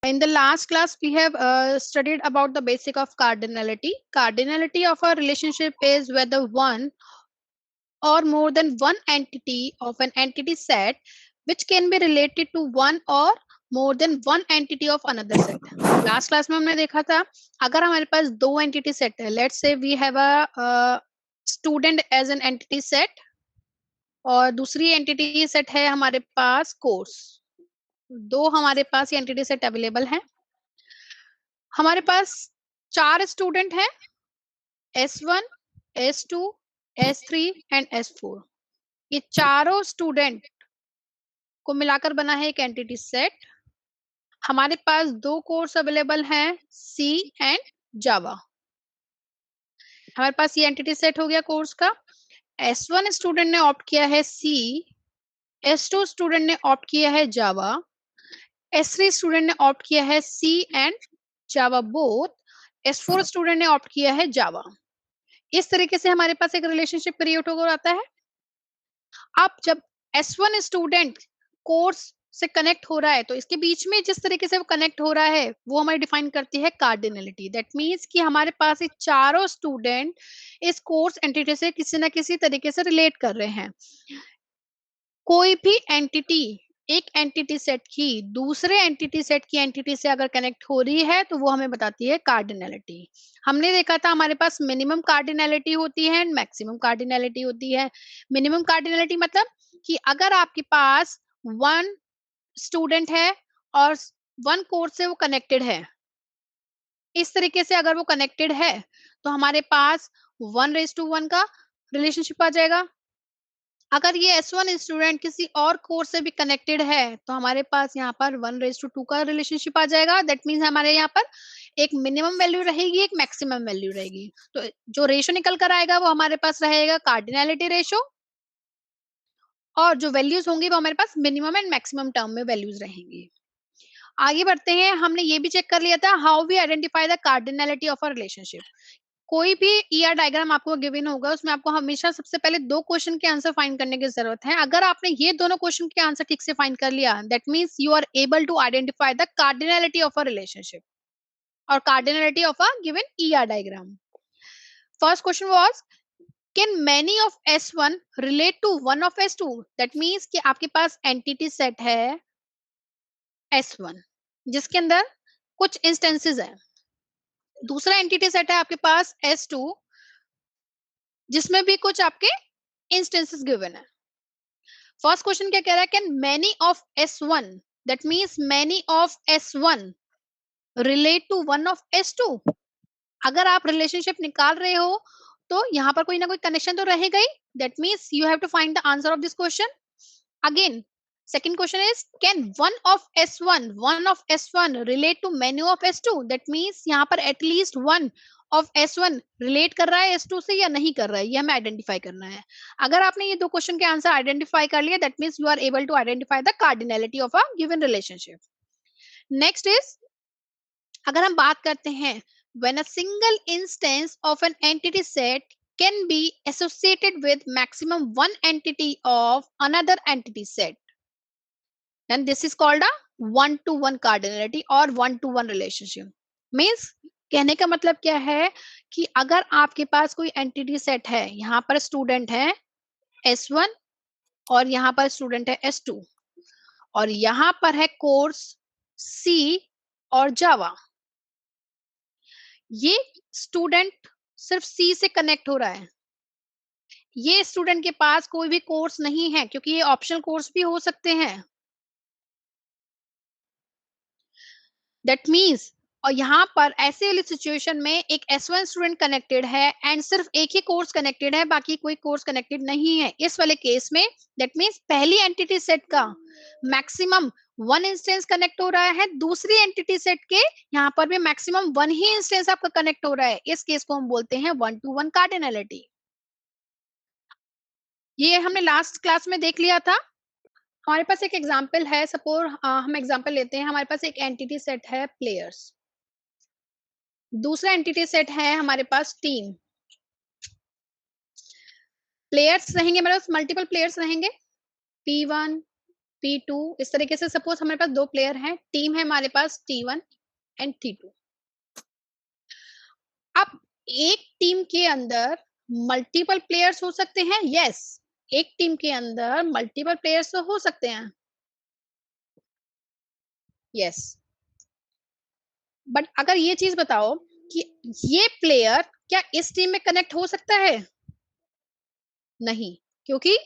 In the last class, we have studied about the basic of cardinality. Cardinality of a relationship is whether one or more than one entity of an entity set which can be related to one or more than one entity of another set. Last class में हमने देखा था अगर हमारे पास दो entity set है, let's say we have a student as an entity set और दूसरी एंटिटी सेट है हमारे पास कोर्स। दो हमारे पास ये एंटिटी सेट अवेलेबल है। हमारे पास चार स्टूडेंट हैं, S1, S2, S3 and S4। ये चारों स्टूडेंट को मिलाकर बना है एक एंटिटी सेट। हमारे पास दो कोर्स अवेलेबल हैं, C एंड जावा। हमारे पास ये एंटिटी सेट हो गया कोर्स का। S1 स्टूडेंट ने ऑप्ट किया है C, S2 स्टूडेंट ने ऑप्ट किया है जावा, S3 स्टूडेंट ने ऑप्ट किया है C and Java both, S4 student ने ऑप्ट किया है जावा। इस तरीके से हमारे पास एक रिलेशनशिप क्रिएट होकर आता है। अब जब S1 स्टूडेंट कोर्स से कनेक्ट हो रहा है तो इसके बीच में जिस तरीके से वो कनेक्ट हो रहा है वो हमारी डिफाइन करती है कार्डिनलिटी। दैट मींस कि हमारे पास ये चारों स्टूडेंट इस कोर्स एंटिटी से किसी ना किसी तरीके से रिलेट कर रहे हैं। कोई भी एंटिटी एक एंटिटी सेट की दूसरे एंटिटी सेट की एंटिटी से अगर कनेक्ट हो रही है तो वो हमें बताती है कार्डिनलिटी। हमने देखा था हमारे पास मिनिमम कार्डिनलिटी होती है एंड मैक्सिमम कार्डिनलिटी होती है। मिनिमम कार्डिनलिटी मतलब कि अगर आपके पास वन स्टूडेंट है और वन कोर्स से वो कनेक्टेड है, इस तरीके से अगर वो कनेक्टेड है तो हमारे पास 1:1 का रिलेशनशिप आ जाएगा। अगर ये S1 स्टूडेंट किसी और कोर्स से भी कनेक्टेड है तो हमारे पास यहाँ पर 1:2 का रिलेशनशिप आ जाएगा। दैट मीन्स हमारे यहाँ पर एक मिनिमम वैल्यू रहेगी, एक मैक्सिमम वैल्यू रहेगी। तो जो रेशो निकल कर आएगा वो हमारे पास रहेगा कार्डिनलिटी रेशो, और जो वैल्यूज होंगी वो हमारे पास मिनिमम एंड मैक्सिमम टर्म में वैल्यूज रहेंगी। आगे बढ़ते हैं। हमने ये भी चेक कर लिया था how we identify the cardinality of a relationship. कोई भी ईआर डायग्राम आपको गिवन होगा उसमें आपको हमेशा सबसे पहले दो क्वेश्चन के आंसर फाइंड करने की जरूरत है। अगर आपने ये दोनों क्वेश्चन के आंसर ठीक से फाइंड कर लिया that means you are able to identify the cardinality of a relationship और cardinality of a given ER diagram. First question was can many of S1 relate to one of S2। That means कि आपके पास entity set है S1 जिसके अंदर कुछ instances है, दूसरा entity set है आपके पास S2 जिसमें भी कुछ आपके इंस्टेंसेस गिवन है। फर्स्ट क्वेश्चन क्या कह रहा है, can many of S1 that means many of S1 relate to one of S2। अगर आप रिलेशनशिप निकाल रहे हो तो यहाँ पर कोई ना कोई कनेक्शन तो रहेगा ही। That means you have to find the answer of this question. Again second question is can one of S1 relate to many of S2। that means यहाँ पर at least one of S1 relate कर रहा है S2 से या नहीं कर रहा है, ये हमें आइडेंटिफाई करना है। अगर आपने ये दो क्वेश्चन के आंसर आइडेंटिफाई कर लिया that means you are able to identify the cardinality of a given relationship। next is अगर हम बात करते हैं when a single instance of an entity set can be associated with maximum one entity of another entity set, then this is called a one to one cardinality or one to one relationship। means कहने का मतलब क्या है कि अगर आपके पास कोई entity set है, यहाँ पर स्टूडेंट है S1 और यहाँ पर स्टूडेंट है S2 और यहाँ पर है कोर्स C और जावा। ये स्टूडेंट सिर्फ C से कनेक्ट हो रहा है, ये स्टूडेंट के पास कोई भी कोर्स नहीं है क्योंकि ये ऑप्शनल कोर्स भी हो सकते हैं। दैट मीन्स और यहाँ पर ऐसे वाली सिचुएशन में एक S1 स्टूडेंट कनेक्टेड है एंड सिर्फ एक ही कोर्स कनेक्टेड है, बाकी कोई कोर्स कनेक्टेड नहीं है। इस वाले केस में दैट मीन्स पहली एंटिटी सेट का मैक्सिमम वन इंस्टेंस कनेक्ट हो रहा है, दूसरी एंटिटी सेट के यहाँ पर भी मैक्सिमम वन ही इंस्टेंस आपका कनेक्ट हो रहा है। इस केस को हम बोलते हैं वन टू वन कार्डिनलिटी। ये हमने लास्ट क्लास में देख लिया था। हमारे पास एक एग्जाम्पल है, सपोज हम एग्जाम्पल लेते हैं। हमारे पास एक एंटिटी सेट है प्लेयर्स, दूसरा एंटिटी सेट है हमारे पास टीम। प्लेयर्स रहेंगे, मेरे पास मल्टीपल प्लेयर्स रहेंगे P1 P2, इस तरीके से सपोज हमारे पास दो प्लेयर हैं, टीम है हमारे पास T1 एंड T2। अब एक टीम के अंदर मल्टीपल प्लेयर्स हो सकते हैं, यस, एक टीम के अंदर मल्टीपल प्लेयर्स तो हो सकते हैं, यस। बट अगर ये चीज बताओ कि ये प्लेयर क्या इस टीम में कनेक्ट हो सकता है? नहीं, क्योंकि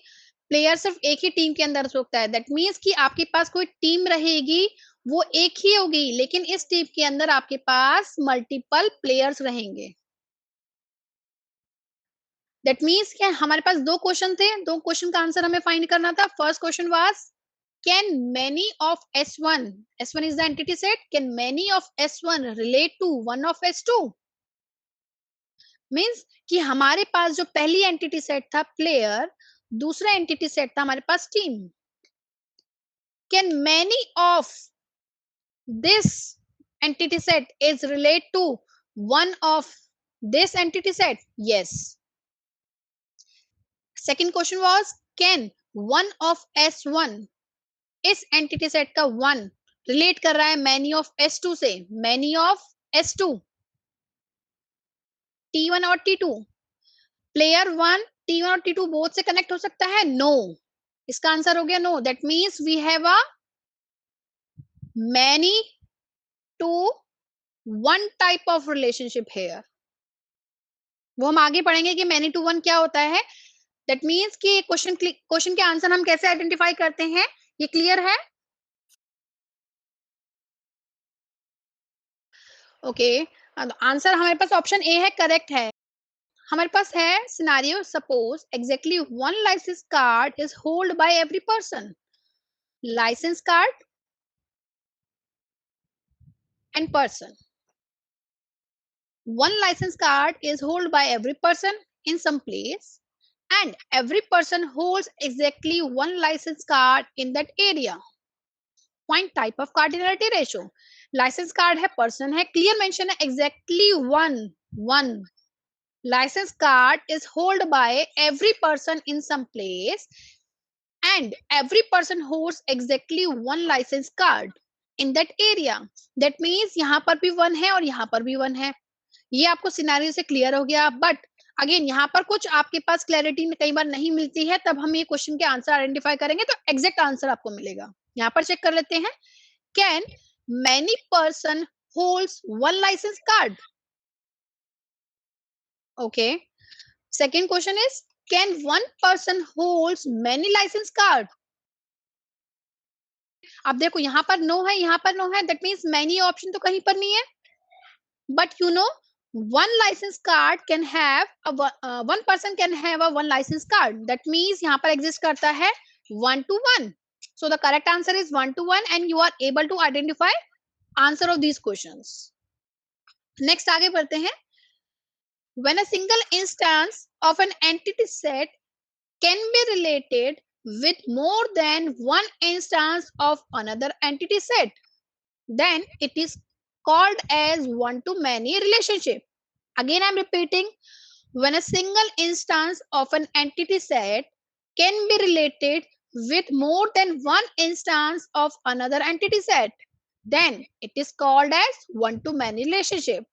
प्लेयर सिर्फ एक ही टीम के अंदर हो सकता है। दैट मीन्स कि आपके पास कोई टीम रहेगी, वो एक ही होगी, लेकिन इस टीम के अंदर आपके पास मल्टीपल प्लेयर्स रहेंगे। दैट मीन्स क्या हमारे पास दो क्वेश्चन थे, दो क्वेश्चन का आंसर हमें फाइंड करना था। First question was can many of S1 is the entity set, can many of S1 relate to one of S2? Means कि हमारे पास जो पहली एंटिटी सेट था प्लेयर, दूसरा एंटिटी सेट था हमारे पास team. Can many of this entity set is relate to one of this entity set? Yes. Second question was can one of S1, इस एंटिटी सेट का वन रिलेट कर रहा है मैनी ऑफ S2 से, many of S2, T1 और T2, player one T1 और T2 both से connect हो सकता है? नो, इसका आंसर हो गया no. That means we have a many to one type of relationship here. वो हम आगे पढ़ेंगे कि मैनी टू वन क्या होता है। दैट मीन्स कि क्वेश्चन के आंसर हम कैसे आइडेंटिफाई करते हैं, ये क्लियर है? ओके, आंसर हमारे पास ऑप्शन ए है, करेक्ट है। हमारे पास है scenario, suppose exactly one license card is hold by every person. License card and person, one license card is held by every person in some place, and every person holds exactly one license card in that area. Point type of cardinality ratio, license card है, person है, clear mention है exactly one license card is held by every person in some place, and every person holds exactly one license card in that area. That means यहाँ पर भी one है और यहाँ पर भी वन है। ये आपको सिनेरियो से क्लियर हो गया। बट अगेन यहाँ पर कुछ आपके पास क्लैरिटी कई बार नहीं मिलती है, तब हम ये क्वेश्चन के आंसर आइडेंटिफाई करेंगे तो एग्जैक्ट आंसर आपको मिलेगा। यहाँ पर चेक कर लेते हैं, can many person holds one license card? Okay, second question is can one person holds many license card? अब देखो यहाँ पर नो है, यहाँ पर नो है, दैट मीन्स मैनी ऑप्शन तो कहीं पर नहीं है। But you know, one license card can have one person can have a one license card. That means यहाँ पर exist करता है one to one. So the correct answer is 1 to 1, and you are able to identify answer of these questions. Next आगे बढ़ते हैं। When a single instance of an entity set can be related with more than one instance of another entity set, then it is called as one to many relationship. Again I'm repeating, when a single instance of an entity set can be related with more than one instance of another entity set, then it is called as one to many relationship.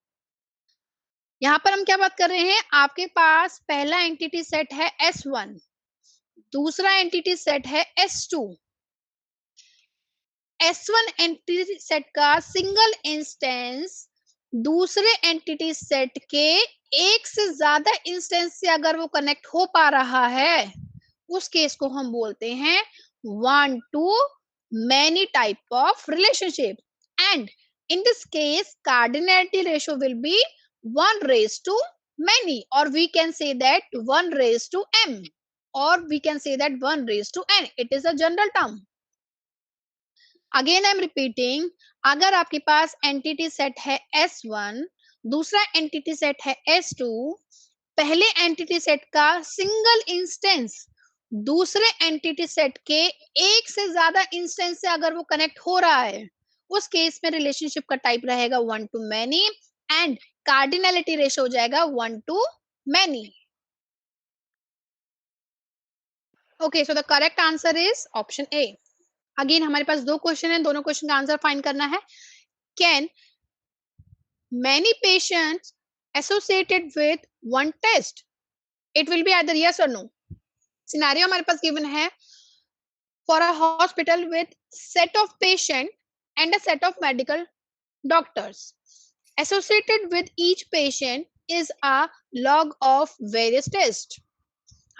यहाँ पर हम क्या बात कर रहे हैं, आपके पास पहला एंटिटी सेट है S1, दूसरा एंटिटी सेट है S2। S1 एंटिटी सेट का सिंगल इंस्टेंस दूसरे एंटिटी सेट के एक से ज्यादा इंस्टेंस से अगर वो कनेक्ट हो पा रहा है, उस केस को हम बोलते हैं one to many type of relationship. And in this case cardinality ratio will be 1 raised to many, or we can say that 1 raised to m, or we can say that 1 raised to n. It is a general term. Again I am repeating, अगर आपके पास entity set है S1, दूसरा entity set है S2, पहले entity set का single instance दूसरे entity set के एक से ज्यादा इंस्टेंस से अगर वो कनेक्ट हो रहा है, उस केस में रिलेशनशिप का टाइप रहेगा one to many, and cardinality ratio हो जाएगा one to many. Okay, so the correct answer is option A. Again हमारे पास दो क्वेश्चन है, दोनों क्वेश्चन का आंसर फाइंड करना है. Can many patients associated with one test? It will be either yes और नो. सिनेरियो हमारे पास गिवन है for a hospital with set of patient and a set of medical doctors. Associated with each patient is a log of various tests.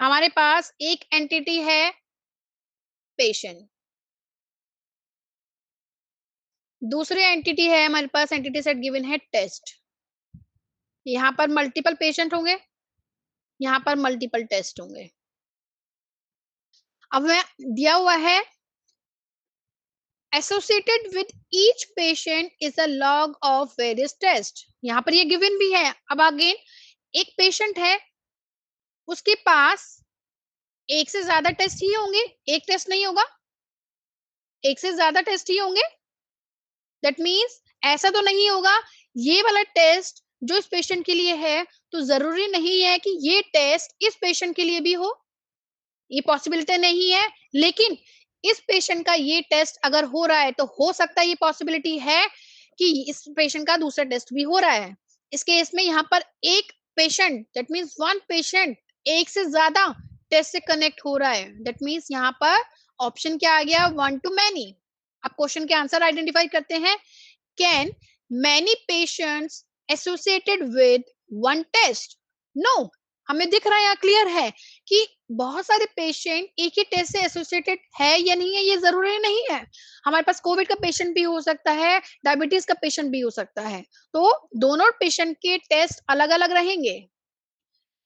हमारे पास एक entity है patient, दूसरे entity है हमारे पास, एंटिटी सेट गिवन है टेस्ट. यहाँ पर मल्टीपल पेशेंट होंगे, यहाँ पर मल्टीपल टेस्ट होंगे. अब मैं दिया हुआ है associated with each patient is a log of various tests. यहाँ पर ये गिवन भी है. अब अगेन एक पेशेंट है, उसके पास एक से ज्यादा टेस्ट ही होंगे, एक टेस्ट नहीं होगा, एक से ज्यादा टेस्ट ही होंगे. दैट मीन्स ऐसा तो नहीं होगा ये वाला टेस्ट जो इस पेशेंट के लिए है तो जरूरी नहीं है कि ये टेस्ट इस पेशेंट के लिए भी हो, ये पॉसिबिलिटी नहीं है. लेकिन इस पेशेंट का ये टेस्ट अगर हो रहा है तो हो सकता है, ये पॉसिबिलिटी है कि इस पेशेंट का दूसरा टेस्ट भी हो रहा है. इस केस में यहाँ पर एक patient, that means one patient एक से ज्यादा टेस्ट से कनेक्ट हो रहा है. दैट मीन्स यहाँ पर ऑप्शन क्या आ गया, वन टू मैनी. अब क्वेश्चन के आंसर आइडेंटिफाई करते हैं. Can many patients associated with one test? No. हमें दिख रहा है यहाँ क्लियर है कि बहुत सारे पेशेंट एक ही टेस्ट से एसोसिएटेड है या नहीं है, ये जरूरी नहीं है. हमारे पास कोविड का पेशेंट भी हो सकता है, डायबिटीज का पेशेंट भी हो सकता है, तो दोनों पेशेंट के टेस्ट अलग अलग रहेंगे.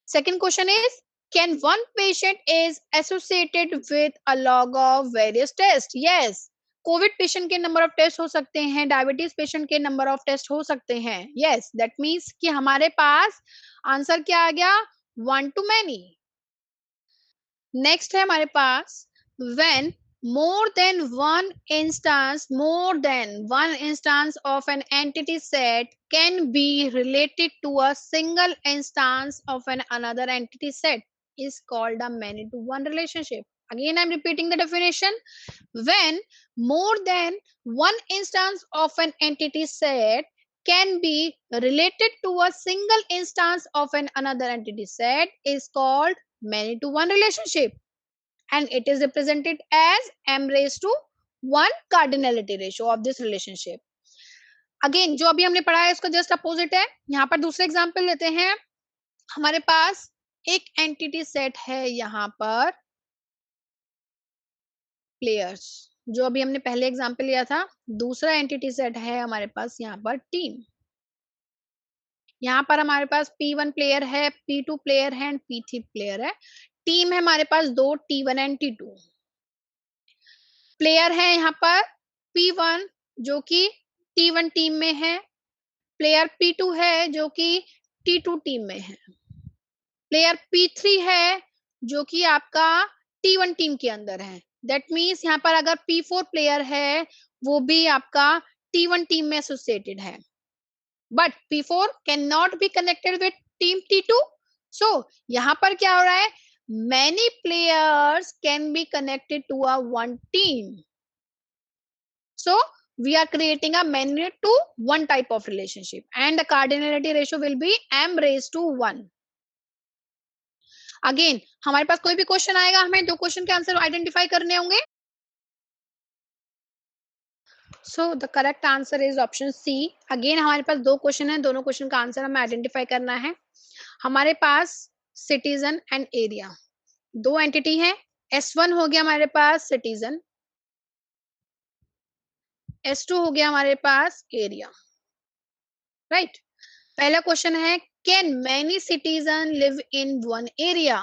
Second question is can one patient is associated with a lot of various test? Yes. COVID patient के नंबर ऑफ टेस्ट हो सकते हैं, डायबिटीज पेशेंट के नंबर ऑफ टेस्ट हो सकते हैं. यस, दैट मीन्स कि हमारे पास आंसर क्या आ गया, वन टू मैनी. नेक्स्ट है हमारे पास when more than one instance of an entity set can be related to a single instance of an another entity set is called a many to one relationship. Again I'm repeating the definition. When more than one instance of an entity set can be related to a single instance of an another entity set is called many to one relationship, and it is represented as m raised to 1 cardinality ratio of this relationship. Again जो अभी हमने पढ़ा है इसको just opposite है. यहाँ पर दूसरे एग्जाम्पल लेते हैं. हमारे पास एक एंटिटी सेट है यहाँ पर प्लेयर्स, जो अभी हमने पहले एग्जाम्पल लिया था. दूसरा एंटिटी सेट है हमारे पास यहाँ पर टीम. यहाँ पर हमारे पास P1 प्लेयर है, P2 प्लेयर है एंड P3 प्लेयर है. टीम है हमारे पास दो, T1 एंड T2. प्लेयर है यहाँ पर P1 जो कि T1 टीम में है, प्लेयर P2 है जो कि T2 टीम में है, प्लेयर P3 है जो कि आपका T1 टीम के अंदर है. दैट मीन्स यहाँ पर अगर P4 प्लेयर है वो भी आपका T1 टीम में एसोसिएटेड है, but P4 can not be connected with team T2. सो यहाँ पर क्या हो रहा है, many players can be connected to a one team. So we are creating a many to one type of relationship and the cardinality ratio will be m raised to 1. Again हमारे पास कोई भी question आएगा, हमें दो question के answer identify करने होंगे. So the correct answer is option C. Again हमारे पास दो क्वेश्चन है, दोनों क्वेश्चन का आंसर हमें आइडेंटिफाई करना है. हमारे पास सिटीजन एंड एरिया दो एंटिटी है. S1 हो गया हमारे पास सिटीजन, S2 हो गया हमारे पास एरिया. राइट. पहला क्वेश्चन है can many citizen live in one area?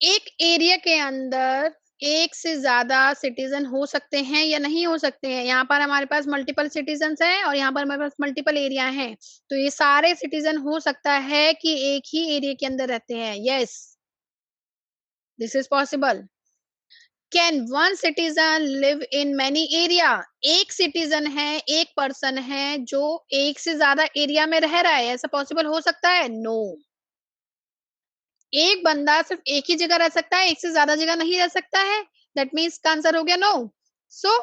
एक एरिया के अंदर एक से ज्यादा सिटीजन हो सकते हैं या नहीं हो सकते हैं. यहाँ पर हमारे पास मल्टीपल सिटीजन हैं और यहाँ पर हमारे पास मल्टीपल एरिया हैं, तो ये सारे सिटीजन हो सकता है कि एक ही एरिया के अंदर रहते हैं. Yes, this is possible. Can one citizen live in many area? एक सिटीजन है, एक पर्सन है जो एक से ज्यादा एरिया में रह रहा है, ऐसा पॉसिबल हो सकता है? नो. एक बंदा सिर्फ एक ही जगह रह सकता है, एक से ज्यादा जगह नहीं रह सकता है. दैट मीन्स का आंसर हो गया no. So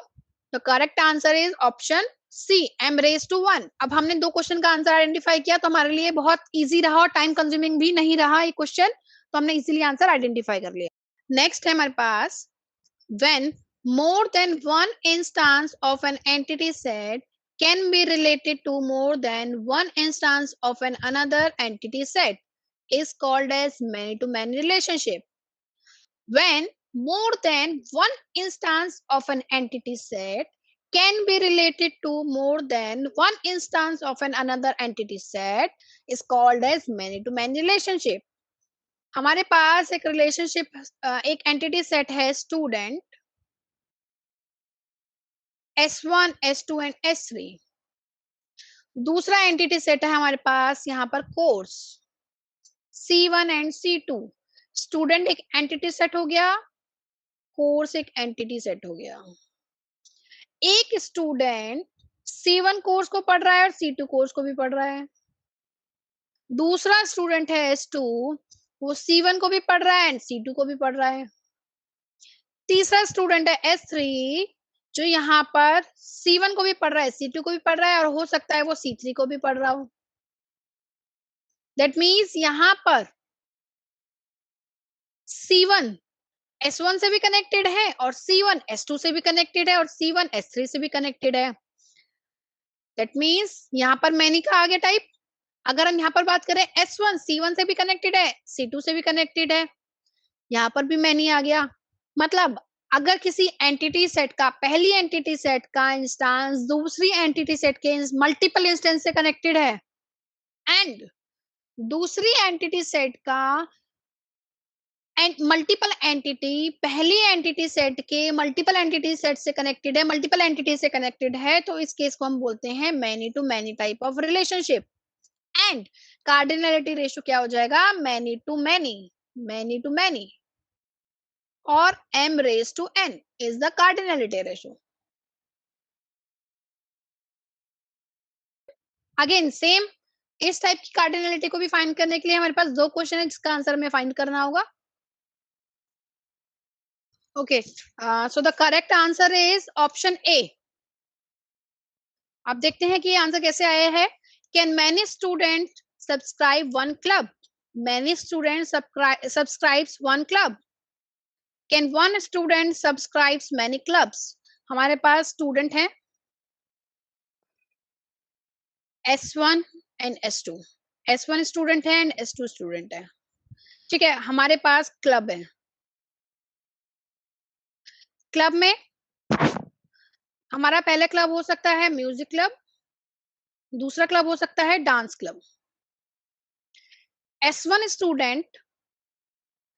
the correct answer is option C, m raise to 1. अब हमने दो क्वेश्चन का आंसर आइडेंटिफाई किया तो हमारे लिए बहुत इजी रहा और टाइम कंज्यूमिंग भी नहीं रहा ये क्वेश्चन, तो हमने इजीली आंसर आइडेंटिफाई कर लिया. नेक्स्ट है हमारे पास, when more than one instance of an entity set can be related to more than one instance of an another entity set is called as many to many relationship. When more than one instance of an entity set can be related to more than one instance of an another entity set is called as many to many relationship. हमारे पास एक relationship, एक entity set है student S1, S2 and S3. दूसरा entity set है हमारे पास यहाँ पर course C1 and C2. Student एक एंटिटी सेट हो गया, कोर्स एक एंटिटी सेट हो गया. एक स्टूडेंट C1 कोर्स को पढ़ रहा है और C2 कोर्स को भी पढ़ रहा है. दूसरा स्टूडेंट है S2, वो C1 को भी पढ़ रहा है एंड C2 को भी पढ़ रहा है. तीसरा स्टूडेंट है S3, जो यहाँ पर C1 को भी पढ़ रहा है, C2 को भी पढ़ रहा है और हो सकता है वो C3 को भी पढ़ रहा हो. दैट मीन्स यहाँ पर C1 S1 से भी कनेक्टेड है और C1 S2 से भी कनेक्टेड है और C1 S3 से भी कनेक्टेड है. दैट मीन्स यहाँ पर मैनी का आ गया टाइप. अगर हम यहाँ पर बात करें S1 C1 से भी कनेक्टेड है, C2 से भी कनेक्टेड है, यहाँ पर भी मैनी आ गया. मतलब अगर किसी एंटिटी सेट का, पहली एंटिटी सेट का इंस्टेंस दूसरी एंटिटी सेट के मल्टीपल इंस्टेंस से कनेक्टेड है एंड दूसरी एंटिटी सेट का मल्टीपल एंटिटी पहली एंटिटी सेट के मल्टीपल एंटिटी सेट से कनेक्टेड है, मल्टीपल एंटिटी से कनेक्टेड है, तो इस केस को हम बोलते हैं many to many type of relationship. And cardinality ratio क्या हो जाएगा, many to many, many to many, और m raised to n is the cardinality ratio. Again same इस टाइप की कार्डिनलिटी को भी फाइंड करने के लिए हमारे पास दो क्वेश्चन है जिसका आंसर हमें फाइंड करना होगा. Okay, so the correct answer is option A. अब देखते हैं कि ये आंसर कैसे आया है. Can many student subscribe one club, many student subscribes one club, can one student subscribes many clubs. हमारे पास स्टूडेंट हैं S1 and S2. S1 student है एंड S2 स्टूडेंट है. ठीक है, हमारे पास क्लब है. क्लब में हमारा पहला क्लब हो सकता है म्यूजिक क्लब, दूसरा क्लब हो सकता है डांस क्लब. S1 स्टूडेंट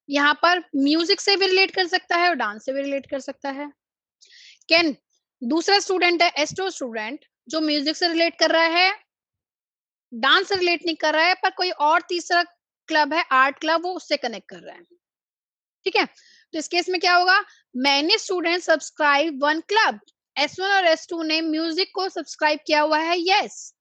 यहाँ पर म्यूजिक से भी रिलेट कर सकता है और डांस से भी रिलेट कर सकता है. कैन दूसरा स्टूडेंट है S2 स्टूडेंट, जो म्यूजिक से रिलेट कर रहा है, डांस से रिलेट नहीं कर रहा है, पर कोई और तीसरा क्लब है आर्ट क्लब, वो उससे कनेक्ट कर रहा है. ठीक है, तो इस केस में क्या होगा, many student subscribe one club. S1 और S2 ने म्यूजिक को सब्सक्राइब किया हुआ है, yes.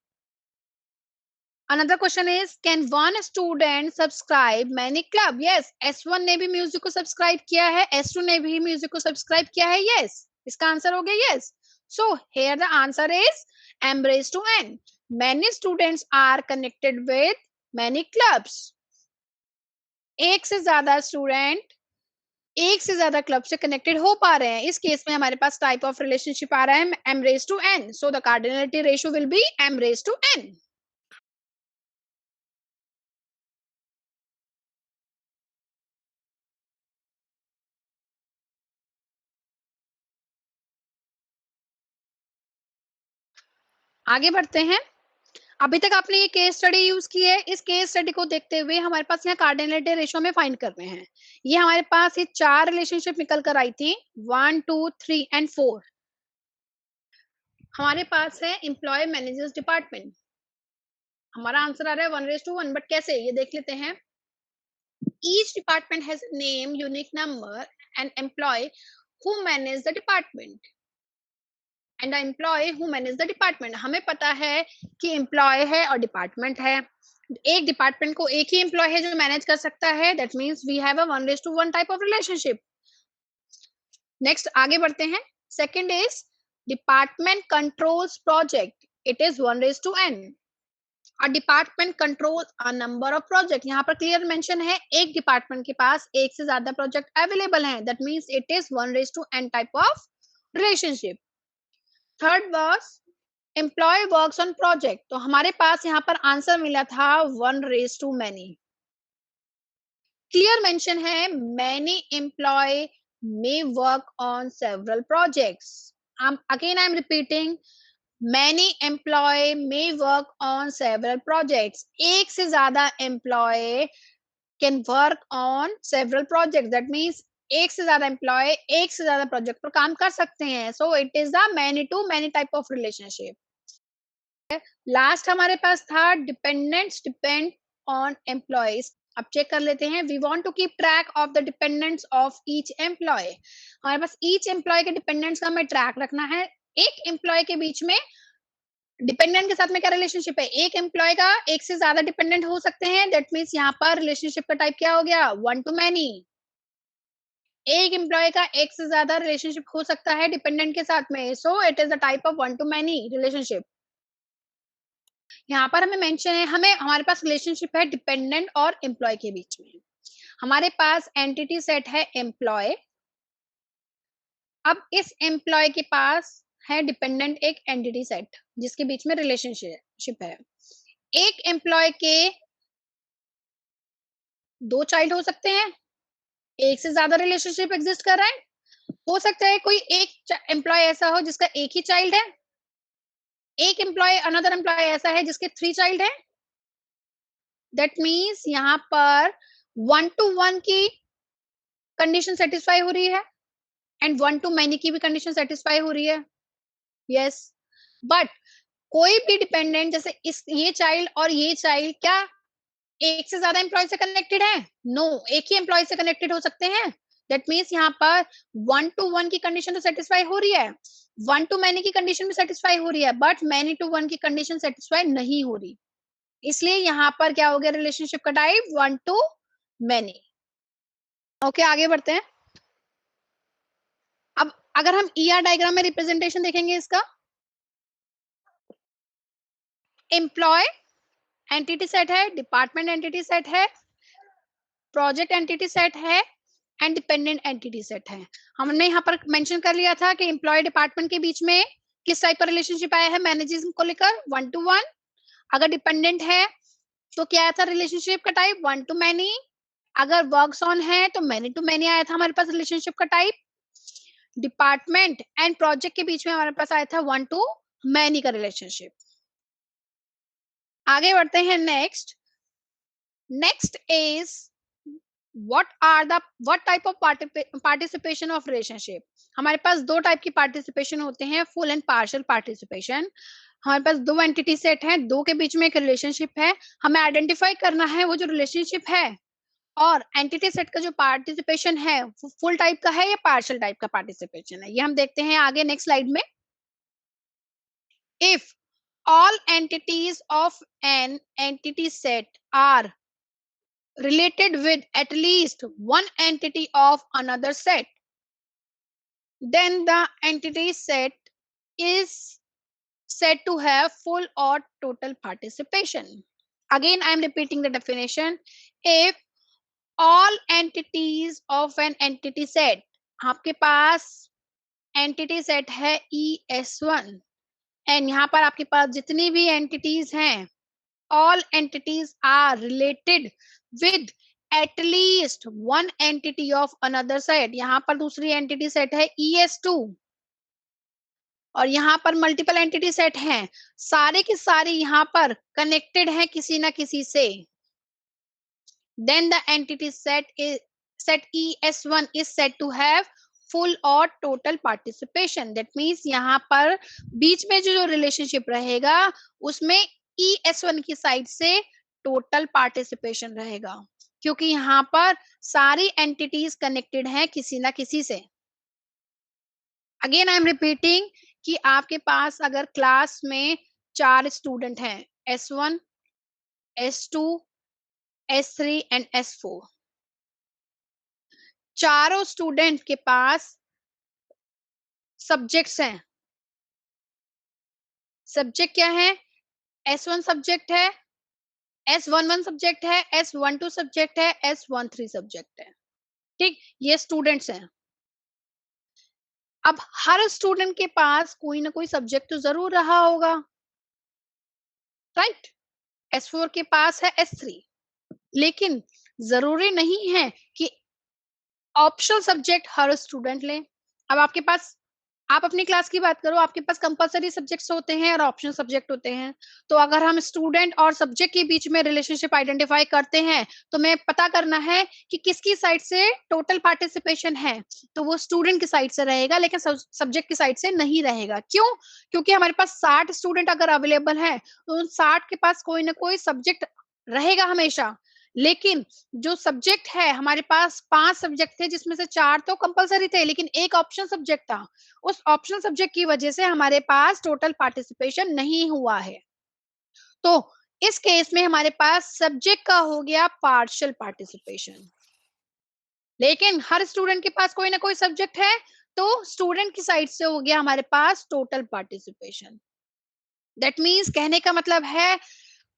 Another question is can one student subscribe many club, yes. S1 ने भी म्यूजिक को सब्सक्राइब किया है, S2 ने भी म्यूजिक को सब्सक्राइब किया है, यस. इसका आंसर हो गया yes. So here the answer is m raised to n. Many students are connected with many clubs. एक से ज्यादा स्टूडेंट एक से ज्यादा क्लब से कनेक्टेड हो पा रहे हैं. इस केस में हमारे पास टाइप ऑफ रिलेशनशिप आ रहा है m raised to n. So the cardinality ratio will be m raised to n. आगे बढ़ते हैं. अभी तक आपने ये केस स्टडी यूज की है. इस केस स्टडी को देखते हुए हमारे पास यहाँ कार्डिनलिटी रेशियो में फाइंड करते हैं. ये हमारे पास ये चार रिलेशनशिप निकल कर आई थी, 1 2 3 एंड 4. हमारे पास है एम्प्लॉय मैनेजर्स डिपार्टमेंट. हमारा आंसर आ रहा है 1:1, बट कैसे ये देख लेते हैं. Each department has a name, unique number and employee who manage the department and the employee who manage the department. हमें पता है कि एम्प्लॉय है और डिपार्टमेंट है. एक डिपार्टमेंट को एक ही एम्प्लॉय है जो मैनेज कर सकता है. That means we have a 1:1 type of relationship. Next आगे बढ़ते हैं. Second is department controls project. It is 1:n. A department controls a number of project. यहाँ पर क्लियर मेंशन है एक डिपार्टमेंट के पास एक से ज्यादा प्रोजेक्ट अवेलेबल हैं. That means it is 1:n type of relationship. Third was employee works on project. तो हमारे पास यहाँ पर आंसर मिला था 1:many. क्लियर मेंशन है many employee may work on several projects. Again I am repeating, many employee may work on several projects. एक से ज्यादा employee can work on several projects. That means एक से ज्यादा employee एक से ज्यादा project पर काम कर सकते हैं. So it is the many to many type of relationship. Last हमारे पास था डिपेंडेंट्स डिपेंड ऑन एम्प्लॉयज. अब चेक कर लेते हैं. We want to keep track of the dependents of each employee. हमारे पास ईच एम्प्लॉय के डिपेंडेंट्स का हमें ट्रैक रखना है. एक एम्प्लॉय के बीच में डिपेंडेंट के साथ में क्या रिलेशनशिप है. एक एम्प्लॉय का एक से ज्यादा डिपेंडेंट हो सकते हैं. दैट मीन्स यहाँ पर रिलेशनशिप का टाइप क्या हो गया, 1:many. एक एम्प्लॉय का एक से ज्यादा रिलेशनशिप हो सकता है डिपेंडेंट के साथ में. So it is the type of 1:many relationship. यहाँ पर हमें मेंशन है, हमें हमारे पास रिलेशनशिप है डिपेंडेंट और एम्प्लॉय के बीच में. हमारे पास एंटिटी सेट है एम्प्लॉय. अब इस एम्प्लॉय के पास है डिपेंडेंट एक एंटिटी सेट जिसके बीच में रिलेशनशिप है. एक एम्प्लॉय के दो चाइल्ड हो सकते हैं. एक से ज्यादा रिलेशनशिप एग्जिस्ट कर रहा है. हो सकता है कोई एक एम्प्लॉय ऐसा हो जिसका एक ही चाइल्ड है. एक एम्प्लॉय अनदर एम्प्लॉय ऐसा है जिसके 3 चाइल्ड है. दैट मीन्स यहाँ पर 1:1 की कंडीशन सेटिस्फाई हो रही है एंड 1:many की भी कंडीशन सेटिस्फाई हो रही है. यस, बट कोई भी डिपेंडेंट जैसे इस ये चाइल्ड और ये चाइल्ड क्या एक से ज्यादा एम्प्लॉय से कनेक्टेड है. नो, एक ही एम्प्लॉय से कनेक्टेड हो सकते हैं. दैट मीन्स यहाँ पर 1:1 की कंडीशन तो सेटिस्फाई हो रही है, 1:many की कंडीशन भी सेटिस्फाई हो रही है, बट many-to-1 की कंडीशन सेटिस्फाई नहीं हो रही. इसलिए यहाँ पर क्या हो गया रिलेशनशिप का टाइप 1:many. ओके, आगे बढ़ते हैं. अब अगर हम ईआर डायग्राम में रिप्रेजेंटेशन देखेंगे इसका, एम्प्लॉय एंटिटी सेट है, डिपार्टमेंट एंटिटी सेट है, प्रोजेक्ट एंटिटी सेट है एंड डिपेंडेंट एंटिटी सेट है. हमने यहाँ पर मेंशन कर लिया था कि एम्प्लॉय डिपार्टमेंट के बीच में किस टाइप का रिलेशनशिप आया है मैनेजर को लेकर 1:1. अगर डिपेंडेंट है तो क्या आया था रिलेशनशिप का टाइप 1:many. अगर वर्क्स ऑन है तो many-to-many आया था हमारे पास रिलेशनशिप का टाइप. डिपार्टमेंट एंड प्रोजेक्ट के बीच में हमारे पास आया था 1:many का रिलेशनशिप. आगे बढ़ते हैं. Next is what type of participation of relationship. हमारे पास दो टाइप की पार्टिसिपेशन होते हैं, फुल एंड पार्शियल पार्टिसिपेशन. हमारे पास दो एंटिटी सेट हैं, दो के बीच में एक रिलेशनशिप है. हमें आइडेंटिफाई करना है वो जो रिलेशनशिप है और एंटिटी सेट का जो पार्टिसिपेशन है फुल टाइप का है या पार्शियल टाइप का पार्टिसिपेशन है. ये हम देखते हैं आगे नेक्स्ट स्लाइड में. If all entities of an entity set are related with at least one entity of another set, then the entity set is said to have full or total participation. Again I am repeating the definition. If all entities of an entity set, आपके पास entity set है ES1 and यहाँ पर आपके पास जितनी भी entities हैं, all entities are related with at least one entity of another set. यहाँ पर दूसरी एंटिटी सेट है ES2 और यहाँ पर मल्टीपल एंटिटी सेट हैं, सारे की सारी यहाँ पर कनेक्टेड हैं किसी ना किसी से. Then the entity set ES1 is said to have full और total participation. That means यहाँ पर बीच में जो रिलेशनशिप रहेगा उसमें ES1 की साइड से टोटल पार्टिसिपेशन रहेगा क्योंकि यहाँ पर सारी एंटिटीज कनेक्टेड हैं किसी ना किसी से. अगेन आई एम रिपीटिंग कि आपके पास अगर क्लास में 4 स्टूडेंट हैं, S1, S2, S3 and S4, चारों स्टूडेंट के पास सब्जेक्ट्स हैं। सब्जेक्ट क्या है? S1 सब्जेक्ट है, S11 सब्जेक्ट है, S12 सब्जेक्ट है, S13 सब्जेक्ट है। ठीक, ये स्टूडेंट्स हैं। अब हर स्टूडेंट के पास कोई ना कोई सब्जेक्ट तो जरूर रहा होगा, राइट? S4 के पास है S3, लेकिन जरूरी नहीं है कि ऑप्शनल सब्जेक्ट हर स्टूडेंट ले। अब आपके पास, आप अपनी क्लास की बात करो, आपके पास कंपलसरी सब्जेक्ट्स होते हैं और ऑप्शनल सब्जेक्ट होते हैं। तो अगर हम स्टूडेंट और सब्जेक्ट के बीच में रिलेशनशिप आइडेंटिफाई करते हैं, तो हमें पता करना है कि किसकी साइड से टोटल पार्टिसिपेशन है। तो वो स्टूडेंट की साइड से रहेगा, लेकिन सब्जेक्ट की साइड से नहीं रहेगा। क्यों? क्योंकि हमारे पास 60 स्टूडेंट अगर अवेलेबल है, तो उन 60 के पास कोई ना कोई सब्जेक्ट रहेगा हमेशा। लेकिन जो सब्जेक्ट है, हमारे पास 5 सब्जेक्ट थे, जिसमें से 4 तो कंपलसरी थे, लेकिन एक ऑप्शन सब्जेक्ट था। उस ऑप्शनल सब्जेक्ट की वजह से हमारे पास टोटल पार्टिसिपेशन नहीं हुआ है। तो इस केस में हमारे पास सब्जेक्ट का हो गया पार्शियल पार्टिसिपेशन। लेकिन हर स्टूडेंट के पास कोई ना कोई सब्जेक्ट है, तो स्टूडेंट की साइड से हो गया हमारे पास टोटल पार्टिसिपेशन। दैट मीन्स कहने का मतलब है,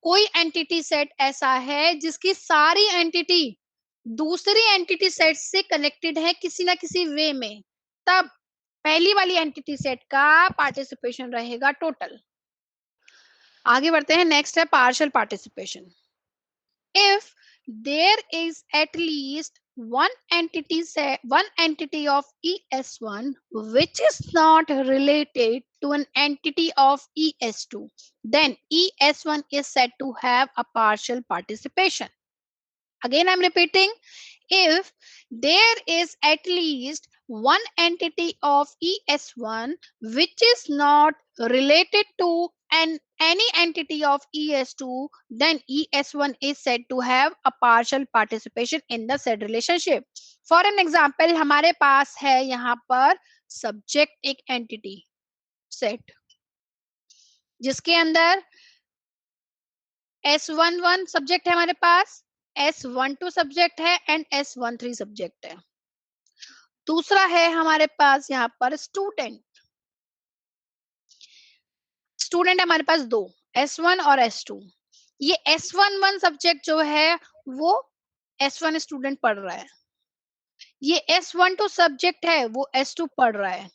कोई एंटिटी सेट ऐसा है जिसकी सारी एंटिटी दूसरी एंटिटी सेट से कनेक्टेड है किसी ना किसी वे में, तब पहली वाली एंटिटी सेट का पार्टिसिपेशन रहेगा टोटल। आगे बढ़ते हैं, नेक्स्ट है partial participation. If there is at least one entity of ES1 which is not related to an entity of ES2, then ES1 is said to have a partial participation. Again, I'm repeating, if there is at least one entity of ES1 which is not related to any entity of ES2, then ES1 is said to have a partial participation in the said relationship. For an example, हमारे पास है यहाँ पर subject एक entity set, जिसके अंदर S11 subject है हमारे पास, S12 सब्जेक्ट है एंड S13 सब्जेक्ट है। दूसरा है हमारे पास यहाँ पर स्टूडेंट। स्टूडेंट है हमारे पास दो, S1 और S2। ये S11 सब्जेक्ट जो है वो S1 स्टूडेंट पढ़ रहा है, ये S12 सब्जेक्ट है वो S2 पढ़ रहा है,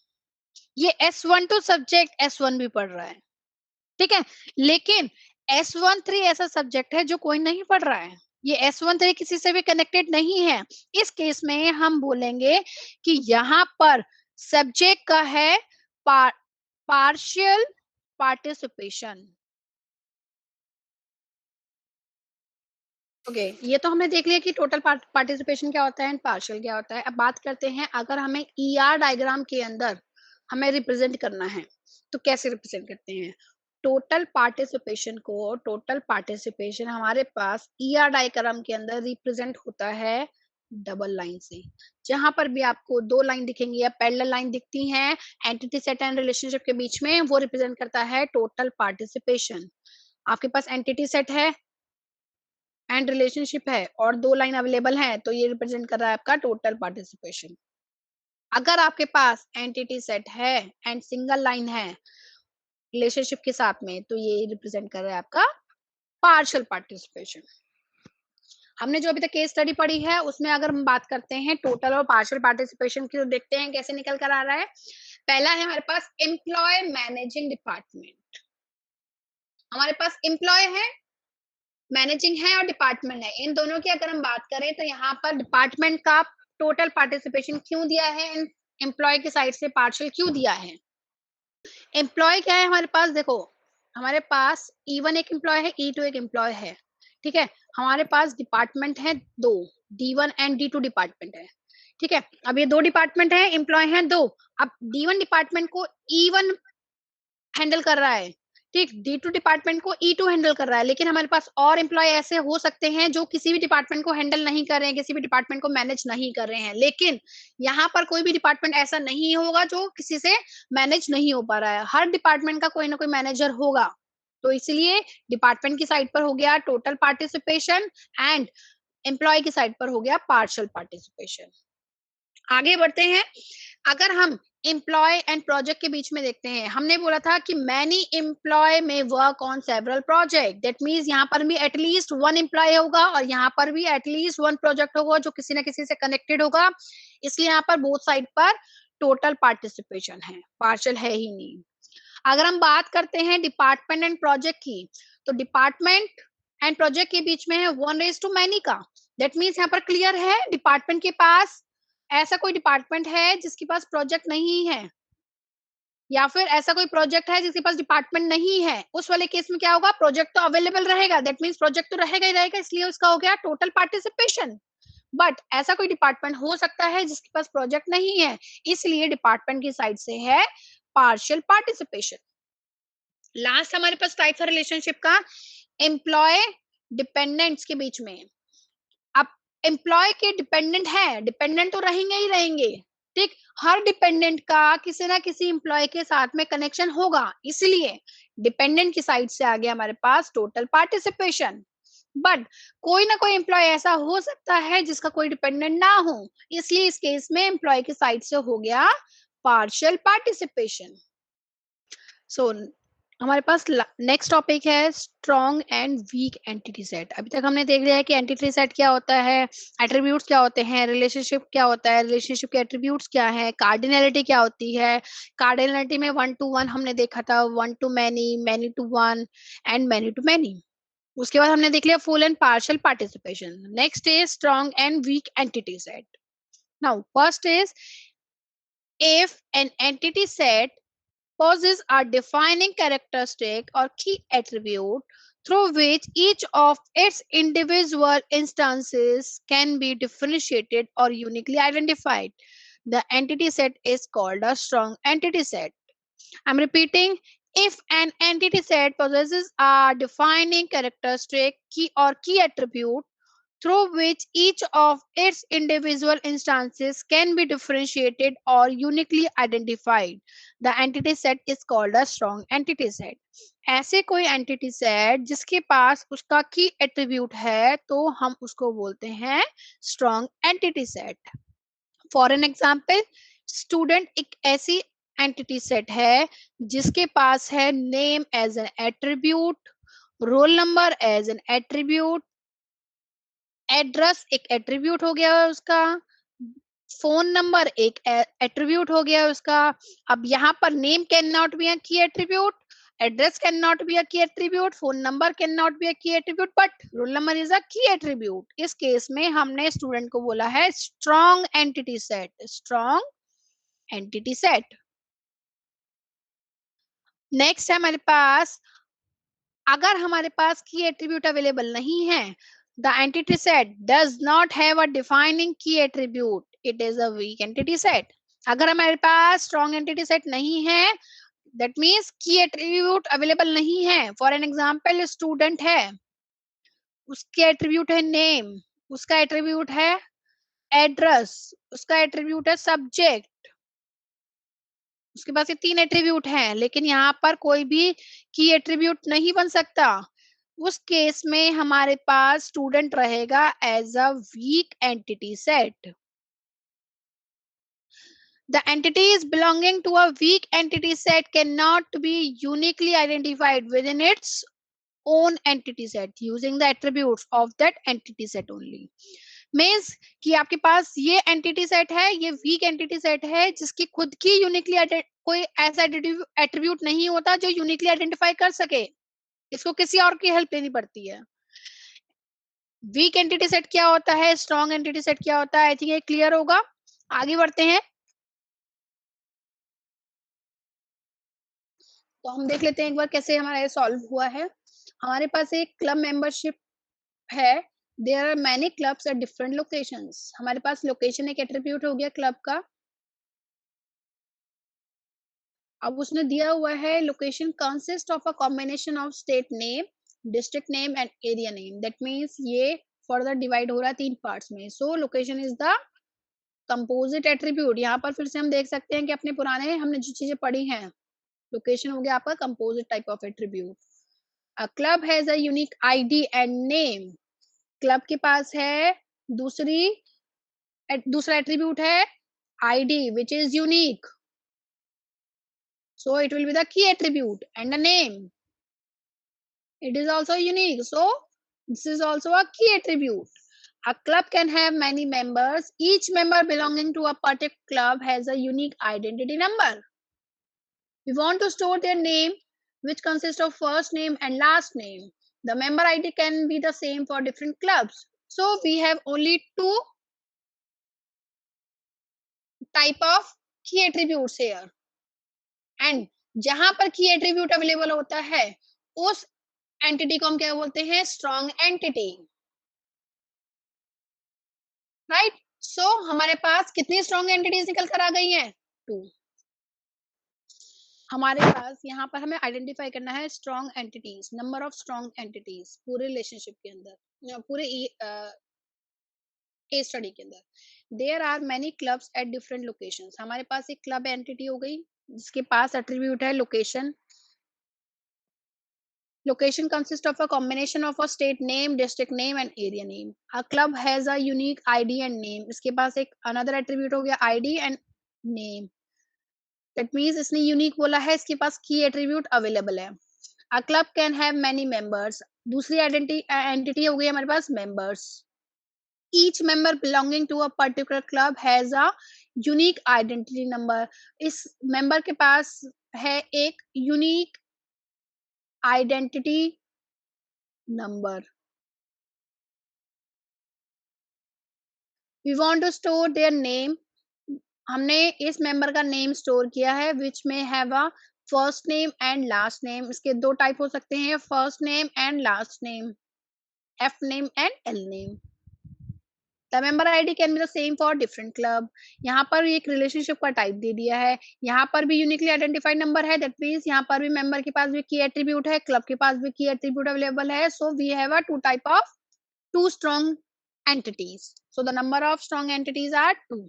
ये S12 सब्जेक्ट S1 भी पढ़ रहा है। ठीक है, लेकिन S13 ऐसा सब्जेक्ट है जो कोई नहीं पढ़ रहा है, ये S13 किसी से भी कनेक्टेड नहीं है। इस केस में हम बोलेंगे कि यहाँ पर सब्जेक्ट का है पार्शियल पार्टिसिपेशन। ओके, ये तो हमने देख लिया कि टोटल पार्टिसिपेशन क्या होता है एंड पार्शियल क्या होता है। अब बात करते हैं, अगर हमें ER डायग्राम के अंदर हमें रिप्रेजेंट करना है तो कैसे रिप्रेजेंट करते हैं? टोटल पार्टिसिपेशन हमारे पास ER डायग्राम के अंदर रिप्रेजेंट होता है डबल लाइन से। जहां पर भी आपको दो लाइन दिखेंगी या पैरेलल लाइन दिखती हैं एंटिटी सेट एंड रिलेशनशिप के बीच में, वो रिप्रेजेंट करता है टोटल पार्टिसिपेशन। आपके पास एंटिटी सेट है एंड रिलेशनशिप है और दो लाइन अवेलेबल है, तो ये रिप्रेजेंट कर रहा है आपका टोटल पार्टिसिपेशन। अगर आपके पास एंटिटी सेट है एंड सिंगल लाइन है रिलेशनशिप के साथ में, तो ये रिप्रेजेंट कर रहा है आपका पार्शियल पार्टिसिपेशन। हमने जो अभी तक केस स्टडी पढ़ी है उसमें अगर हम बात करते हैं टोटल और पार्शियल पार्टिसिपेशन की, तो देखते हैं कैसे निकल कर आ रहा है। पहला है हमारे पास एम्प्लॉय मैनेजिंग डिपार्टमेंट। हमारे पास एम्प्लॉय है, मैनेजिंग है और डिपार्टमेंट है। इन दोनों की अगर हम बात करें तो यहाँ पर डिपार्टमेंट का टोटल पार्टिसिपेशन क्यों दिया है, एम्प्लॉय की साइड से पार्शियल क्यों दिया है? एम्प्लॉय क्या है हमारे पास, देखो हमारे पास E1 एक एम्प्लॉय है, E2 एक एम्प्लॉय है। ठीक है, हमारे पास डिपार्टमेंट है दो, D1 एंड D2 डिपार्टमेंट है। ठीक है, अब ये दो डिपार्टमेंट है, एम्प्लॉय है दो। अब D1 डिपार्टमेंट को E1 हैंडल कर रहा है, ठीक, D2 डिपार्टमेंट को E2 हैंडल कर रहा है। लेकिन हमारे पास और एम्प्लॉय ऐसे हो सकते हैं जो किसी भी डिपार्टमेंट को हैंडल नहीं कर रहे हैं, किसी भी डिपार्टमेंट को मैनेज नहीं कर रहे हैं। लेकिन यहाँ पर कोई भी डिपार्टमेंट ऐसा नहीं होगा जो किसी से मैनेज नहीं हो पा रहा है, हर डिपार्टमेंट का कोई ना कोई मैनेजर होगा। तो इसलिए डिपार्टमेंट की साइड पर हो गया टोटल पार्टिसिपेशन एंड एम्प्लॉय की साइड पर हो गया पार्शियल पार्टिसिपेशन। आगे बढ़ते हैं, अगर हम एम्प्लॉय एंड प्रोजेक्ट के बीच में देखते हैं, हमने बोला था कि मैनी एम्प्लॉय में work on several project, that means यहाँ पर भी एटलीस्ट वन एम्प्लॉय होगा और यहाँ पर भी एटलीस्ट वन प्रोजेक्ट होगा जो किसी ना किसी से कनेक्टेड होगा, इसलिए यहाँ पर बोथ साइड पर टोटल पार्टिसिपेशन है, पार्शियल है ही नहीं। अगर हम बात करते हैं डिपार्टमेंट एंड प्रोजेक्ट की, तो डिपार्टमेंट एंड प्रोजेक्ट के बीच में है 1:many का, दैट मीन्स यहाँ पर क्लियर है डिपार्टमेंट के पास ऐसा कोई डिपार्टमेंट है जिसके पास प्रोजेक्ट नहीं है, या फिर ऐसा कोई प्रोजेक्ट है जिसके पास डिपार्टमेंट नहीं है, उस वाले केस में क्या होगा, प्रोजेक्ट तो अवेलेबल रहेगा, दैट मीन्स प्रोजेक्ट तो रहेगा ही रहेगा, इसलिए उसका हो गया टोटल पार्टिसिपेशन। बट ऐसा कोई डिपार्टमेंट हो सकता है जिसके पास प्रोजेक्ट नहीं है, इसलिए डिपार्टमेंट की साइड से है पार्शियल पार्टिसिपेशन। लास्ट हमारे पास टाइप है रिलेशनशिप का एम्प्लॉय डिपेंडेंट्स के बीच में। अब एम्प्लॉय के डिपेंडेंट है, डिपेंडेंट तो रहेंगे ही रहेंगे, ठीक, हर डिपेंडेंट का किसी ना किसी एम्प्लॉय के साथ में कनेक्शन होगा, इसलिए डिपेंडेंट की साइड से आ गया हमारे पास टोटल पार्टिसिपेशन। बट कोई ना कोई एम्प्लॉय ऐसा हो सकता है जिसका कोई डिपेंडेंट ना हो, इसलिए इस केस में एम्प्लॉय की साइड से हो गया पार्शियल पार्टिसिपेशन। सो हमारे पास नेक्स्ट टॉपिक है strong and weak entity set. अभी तक हमने देख लिया है कि एंटिटी सेट क्या होता है, एट्रीब्यूट्स क्या होते हैं, रिलेशनशिप क्या होता है, रिलेशनशिप के एट्रीब्यूट्स क्या है, कार्डिनलिटी क्या होती है। कार्डिनलिटी में 1 to 1 हमने देखा था, 1 to many, many to one and many to many। उसके बाद हमने देख लिया full and partial participation. Next is strong and weak entity set. Now first is if an entity set possesses a defining characteristic or key attribute through which each of its individual instances can be differentiated or uniquely identified. The entity set is called a strong entity set. I'm repeating. If an entity set possesses a defining characteristic, key or key attribute through which each of its individual instances can be differentiated or uniquely identified, the entity set is called a strong entity set. ऐसे कोई entity set जिसके पास उसका key attribute है तो हम उसको बोलते हैं strong entity set. For an example, student एक ऐसी entity set है जिसके पास है name as an attribute, roll number as an attribute, address एक एट्रीब्यूट हो गया है उसका, फोन नंबर एक एट्रीब्यूट हो गया है उसका। अब यहाँ पर name can not be a की attribute, address can not be a की attribute, phone number can not be a की attribute, but roll number is a की एट्रीब्यूट। इस केस में हमने स्टूडेंट को बोला है strong entity set, strong entity set. Next है हमारे पास, अगर हमारे पास की एट्रीब्यूट अवेलेबल नहीं है, the entity set does not have a defining key attribute, it is a weak entity set. अगर हमारे पास strong entity set नहीं है, that means key attribute available नहीं है। for an example, student है, उसके एट्रीब्यूट है नेम, उसका एट्रीब्यूट है एड्रेस, उसका एट्रीब्यूट है सब्जेक्ट, उसके पास ये 3 एट्रीब्यूट हैं, लेकिन यहाँ पर कोई भी की एट्रीब्यूट नहीं बन सकता। उस केस में हमारे पास स्टूडेंट रहेगा as a weak entity set. The entities belonging to a weak entity set cannot be uniquely identified within its own entity set using the attributes of that entity set only. Means कि आपके पास ये entity set है, ये week entity set है जिसकी खुद की uniquely कोई ऐसा एट्रीब्यूट नहीं होता जो यूनिकली आइडेंटिफाई कर सके, इसको किसी और की हेल्प लेनी पड़ती है। वीक एंटिटी सेट क्या होता है, स्ट्रॉन्ग एंटिटी सेट क्या होता है, आई थिंक ये क्लियर होगा। आगे बढ़ते हैं, तो हम देख लेते हैं एक बार कैसे हमारा ये सॉल्व हुआ है। हमारे पास एक क्लब मेंबरशिप है, there are many clubs at different locations. हमारे पास लोकेशन एक एट्रीब्यूट हो गया क्लब का। अब उसने दिया हुआ है location consist of a combination of state name, district name and area name, that means ये फर्दर डिवाइड हो रहा है 3 पार्ट्स में। सो location is the composite attribute. यहाँ पर फिर से हम देख सकते हैं कि अपने पुराने हमने जो चीजें पढ़ी हैं, लोकेशन हो गया आपका composite type of attribute. A club has a unique ID and name, club के पास है दूसरा एट्रीब्यूट है ID which is unique. So it will be the key attribute, and the name. It is also unique. So this is also a key attribute. A club can have many members. Each member belonging to a particular club has a unique identity number. We want to store their name, which consists of first name and last name. The member ID can be the same for different clubs. So we have only two type of key attributes here. And जहां पर की attribute available होता है उस entity को हम क्या बोलते हैं? Strong entity, right? सो हमारे पास कितनी स्ट्रॉन्ग एंटिटीज निकल कर आ गई हैं? 2. हमारे पास यहाँ पर हमें आइडेंटिफाई करना है strong entities, number of strong entities पूरे रिलेशनशिप के अंदर, पूरे केस स्टडी के अंदर। There are many clubs at different locations. हमारे पास एक क्लब एंटिटी हो गई जिसके पास एट्रीब्यूट है location. Location consists of a combination of a state name, district name and area name. A club has a unique ID and name. इसके पास एक another attribute हो गया ID and name. That means इसने unique बोला है, इसके पास key attribute available है. A club can have many members. दूसरी entity हो गई हमारे पास members. Each member belonging to a particular club has a unique identity number. इस member के पास है एक unique identity number. We want to store their name. हमने इस मेंबर का नेम स्टोर किया है विच में have a first name and last name. इसके दो टाइप हो सकते हैं, first name and last name, F name and L name. The member ID can be the same for different club. यहाँ पर एक रिलेशनशिप का टाइप दे दिया है, यहाँ पर भी यूनिकली आइडेंटिफाइड नंबर है। दैट मीन्स यहाँ पर भी मेंबर के पास भी की एट्रीब्यूट है, क्लब के पास भी की एट्रीब्यूट अवेलेबल है। So we have a two type of two strong entities. So the number of strong entities are 2।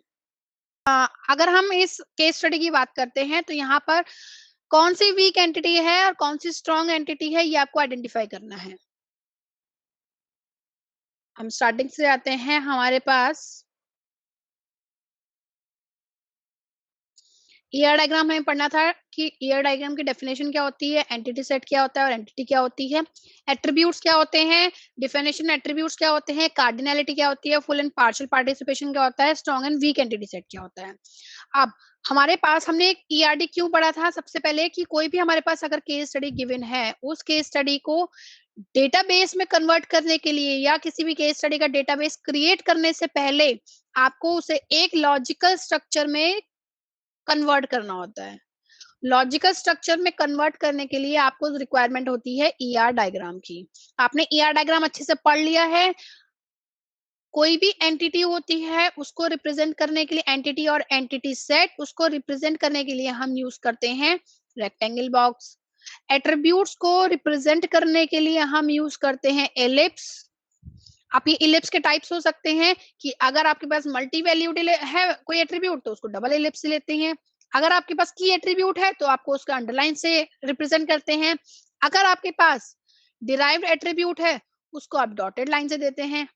अगर हम इस केस स्टडी की बात करते हैं तो यहाँ पर कौन सी वीक एंटिटी है और कौन सी स्ट्रॉन्ग एंटिटी है ये आपको आइडेंटिफाई करना है। हम स्टार्टिंग से आते हैं, हमारे पास ईआर डायग्राम हमें पढ़ना था कि ईआर डायग्राम की डेफिनेशन क्या होती है, एंटिटी सेट क्या होता है और एंटिटी क्या होती है, एट्रीब्यूट्स क्या होते हैं, डेफिनेशन एट्रीब्यूट्स क्या होते हैं, कार्डिनैलिटी क्या होती है, फुल एंड पार्शियल पार्टिसिपेशन क्या होता है, strong and weak entity set क्या होता है। अब हमारे पास हमने एक ईआरडी क्यों पढ़ा था सबसे पहले कि कोई भी हमारे पास अगर केस स्टडी गिवन है उस केस स्टडी को डेटाबेस में कन्वर्ट करने के लिए या किसी भी केस स्टडी का डेटाबेस क्रिएट करने से पहले आपको उसे एक लॉजिकल स्ट्रक्चर में कन्वर्ट करना होता है। लॉजिकल स्ट्रक्चर में कन्वर्ट करने के लिए आपको रिक्वायरमेंट होती है ईआर डायग्राम की। आपने ईआर डायग्राम अच्छे से पढ़ लिया है। कोई भी एंटिटी होती है उसको रिप्रेजेंट करने के लिए एंटिटी और एंटिटी सेट, उसको रिप्रेजेंट करने के लिए हम यूज करते हैं रेक्टेंगल बॉक्स। एट्रीब्यूट्स को रिप्रेजेंट करने के लिए हम यूज करते हैं एलिप्स। आप ये इलिप्स के टाइप्स हो सकते हैं कि अगर आपके पास मल्टी वैल्यूड है कोई एट्रीब्यूट तो उसको डबल इलिप्स लेते हैं। अगर आपके पास की एट्रीब्यूट है तो आपको उसका अंडरलाइन से रिप्रेजेंट करते हैं। अगर आपके पास डिराइव्ड एट्रीब्यूट है उसको आप डॉटेड लाइन से देते हैं।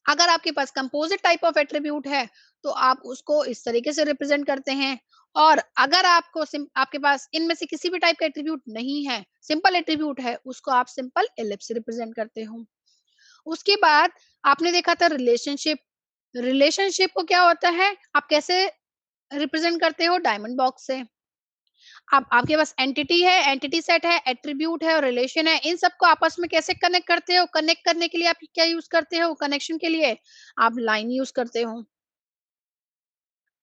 अगर आपके पास कंपोजिट टाइप ऑफ एट्रीब्यूट है तो आप उसको इस तरीके से रिप्रेजेंट करते हैं। और अगर आपके पास इनमें से किसी भी टाइप का एट्रीब्यूट नहीं है, सिंपल एट्रीब्यूट है, उसको आप सिंपल एलिप्स से रिप्रेजेंट करते हो। उसके बाद आपने देखा था रिलेशनशिप। रिलेशनशिप को क्या होता है, आप कैसे रिप्रेजेंट करते हो? डायमंड बॉक्स से। अब आपके पास एंटिटी है, एंटिटी सेट है, एट्रीब्यूट है और रिलेशन है, इन सबको आपस में कैसे कनेक्ट करते हो? कनेक्ट करने के लिए आप क्या यूज करते हो? कनेक्शन के लिए आप लाइन यूज करते हो।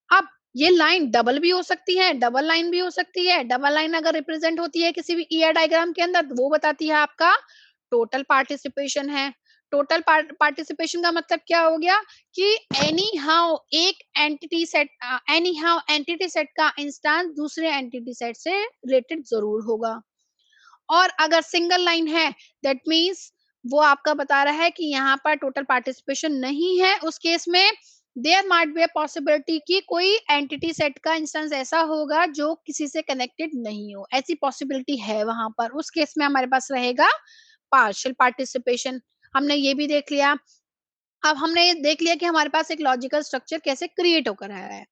अब ये लाइन डबल भी हो सकती है, डबल लाइन भी हो सकती है। डबल लाइन अगर रिप्रेजेंट होती है किसी भी ईआर डायग्राम के अंदर तो वो बताती है आपका टोटल पार्टिसिपेशन है। टोटल पार्टिसिपेशन का मतलब क्या हो गया कि एनी हाउ एक एंटिटी सेट का इंस्टेंस दूसरे एंटिटी सेट से रिलेटेड जरूर होगा। और अगर सिंगल लाइन है दैट मीन्स वो आपका बता रहा है कि यहाँ पर टोटल पार्टिसिपेशन नहीं है। उस केस में there might be a possibility कि कोई एंटिटी सेट का इंस्टेंस ऐसा होगा जो किसी से कनेक्टेड नहीं हो, ऐसी पॉसिबिलिटी है वहां पर। उस केस में हमारे पास रहेगा पार्शियल पार्टिसिपेशन। हमने ये भी देख लिया। अब हमने देख लिया कि हमारे पास एक लॉजिकल स्ट्रक्चर कैसे क्रिएट होकर आया है।